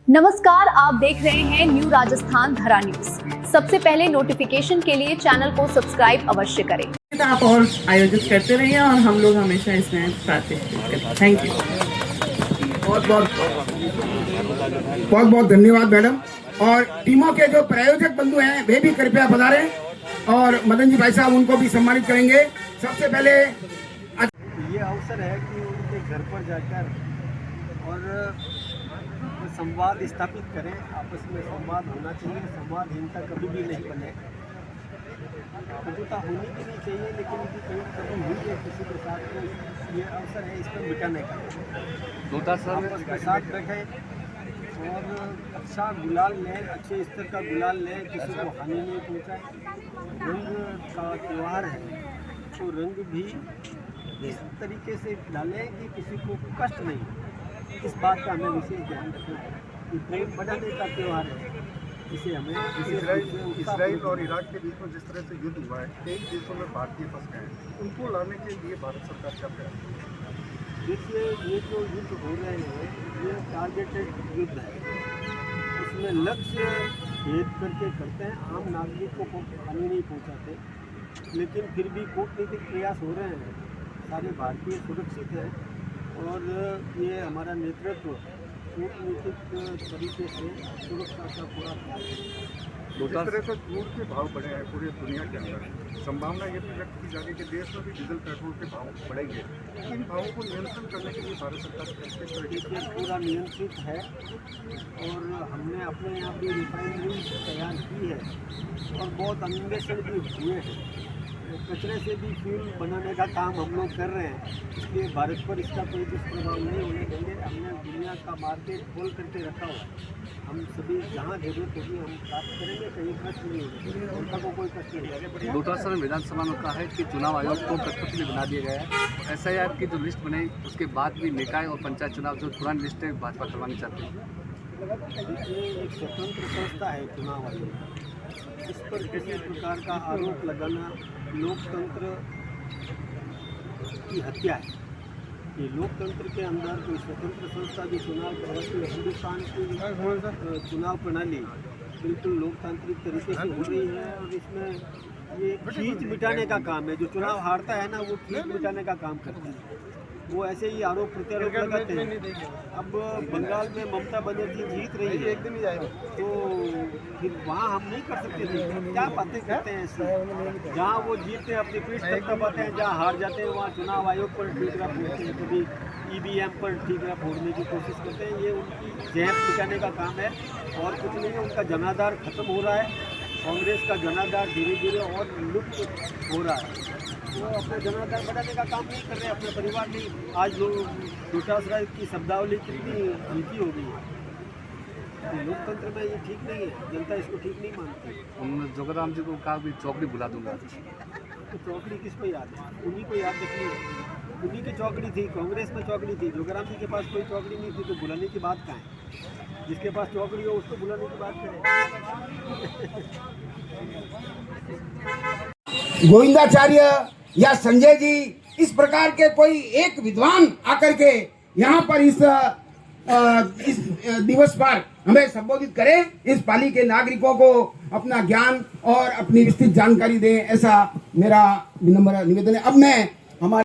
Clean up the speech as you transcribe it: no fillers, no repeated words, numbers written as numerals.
नमस्कार, आप देख रहे हैं न्यू राजस्थान धरा न्यूज। सबसे पहले नोटिफिकेशन के लिए चैनल को सब्सक्राइब अवश्य करें। आप और आयोजित करते रहिए और हम लोग हमेशा इसमें पार्टिसिपेट करें। Thank you. बहुत बहुत धन्यवाद मैडम। और टीमों के जो प्रायोजक बंधु हैं वे भी कृपया पधारें और मदन जी भाई साहब उनको भी सम्मानित करेंगे। सबसे पहले ये अवसर है कि उनके घर पर जाकर और संवाद स्थापित करें। आपस में संवाद होना चाहिए। संवादहीनता कभी भी नहीं बने। कटुता होनी भी नहीं चाहिए, लेकिन कभी हुई है किसी के साथ, तो ये अवसर है इसको मिटाने का। आपस के साथ बैठे और अच्छा गुलाल लें, अच्छे स्तर का गुलाल लें, किसी को हानि नहीं पहुँचाए। रंग का त्यौहार है तो रंग भी इस तरीके से डालें कि किसी को कष्ट नहीं हो। इस बात का हमें विशेष ध्यान रखना है कि प्रेम बढ़ाने का त्यौहार है। इसे हमें इजराइल और इराक के बीच में जिस तरह से युद्ध हुआ है, कई देशों में भारतीय फंस गए हैं, उनको लाने के लिए भारत सरकार क्या प्रयास कर रही है? देखिए, ये जो युद्ध हो रहे हैं ये टारगेटेड युद्ध है। इसमें लक्ष्य भेद करके करते हैं। आम नागरिकों को हानि नहीं पहुंचाते, लेकिन फिर भी कूटनीतिक प्रयास हो रहे हैं। सारे भारतीय सुरक्षित हैं और ये हमारा नेतृत्व कूटनीतिक तरीके से सुरक्षा का पूरा ख्याल है। जिस तरह से क्रूड के भाव बढ़े हैं पूरी दुनिया के अंदर, संभावना ये भी व्यक्त की जा रही है कि देश में भी डीजल पेट्रोल के भाव बढ़ेंगे। इन भावों को नियंत्रण करने के लिए भारत सरकार किस तरीके से पूरा नियंत्रित है और हमने अपने यहाँ भी रिफाइनरी तैयार की है और बहुत अन्वेषण भी हुए हैं। कचरे से भी फ्यूल बनाने का काम हम लोग कर रहे हैं, इसलिए भारत पर इसका कोई दुष्प्रभाव नहीं होने देंगे। हमने दुनिया का मार्केट खोल करके रखा हुआ है। हम सभी जहाँ जरूरत होगी हम प्राप्त करेंगे, कहीं कष्ट नहीं होगा, उनका को कोई कष्ट नहीं होगा। डोटासर विधानसभा में कहा है कि चुनाव आयोग को प्रस्तुति बना दिया गया है। SIR की जो लिस्ट बनाई उसके बाद भी निकाय और पंचायत चुनाव जो पुरानी लिस्ट है भाजपा करवानी चाहती है। ये एक स्वतंत्र संस्था है चुनाव आयोग। इस पर किसी प्रकार का आरोप लगाना लोकतंत्र की हत्या है। ये लोकतंत्र के अंदर कोई स्वतंत्र संस्था जो चुनाव कराती है, हिंदुस्तान की चुनाव प्रणाली बिल्कुल लोकतांत्रिक तरीके से हो रही है और इसमें ये खींच मिटाने का काम है। जो चुनाव हारता है ना, वो खींच मिटाने का काम करता है। वो ऐसे ही आरोप प्रत्यारोप लगाते हैं। अब बंगाल में ममता बनर्जी जीत रही है, तो फिर वहाँ हम नहीं कर सकते थे। क्या बातें करते हैं इसमें? जहाँ वो जीतते हैं अपनी पीठ तक दबाते हैं, जहाँ हार जाते हैं वहाँ चुनाव आयोग पर ठीकरा फोड़ते हैं, कभी EVM पर ठीकरा फोड़ने की कोशिश करते हैं। ये उनकी जहर मिटाने का काम है और कुछ नहीं है। उनका जनाधार खत्म हो रहा है। कांग्रेस का जनाधार धीरे धीरे और लुप्त हो रहा है। वो अपने जनाधार बढ़ाने का काम नहीं कर रहे, अपने परिवार नहीं। आज लोग डोटासरा की शब्दावली कितनी हल्की हो गई है। लोकतंत्र में ये ठीक नहीं है, जनता इसको ठीक नहीं मानती। उन्होंने जोगराम जी को कहा भी चौकड़ी बुला दूंगा। तो चौकड़ी किसको याद है? उन्हीं को याद रखनी है। उन्हीं की चौकड़ी थी, कांग्रेस में चौकड़ी थी। जोगराम जी के पास कोई चौकड़ी नहीं थी, तो बुलाने की बात कहाँ है? जिसके पास चौकड़ी हो उसको बुलाने की बात करें। गोविंदाचार्य या संजय जी इस प्रकार के कोई एक विद्वान आकर के यहाँ पर इस दिवस पर हमें संबोधित करें, इस पाली के नागरिकों को अपना ज्ञान और अपनी विस्तृत जानकारी दें, ऐसा मेरा विनम्र निवेदन है। अब मैं हमारे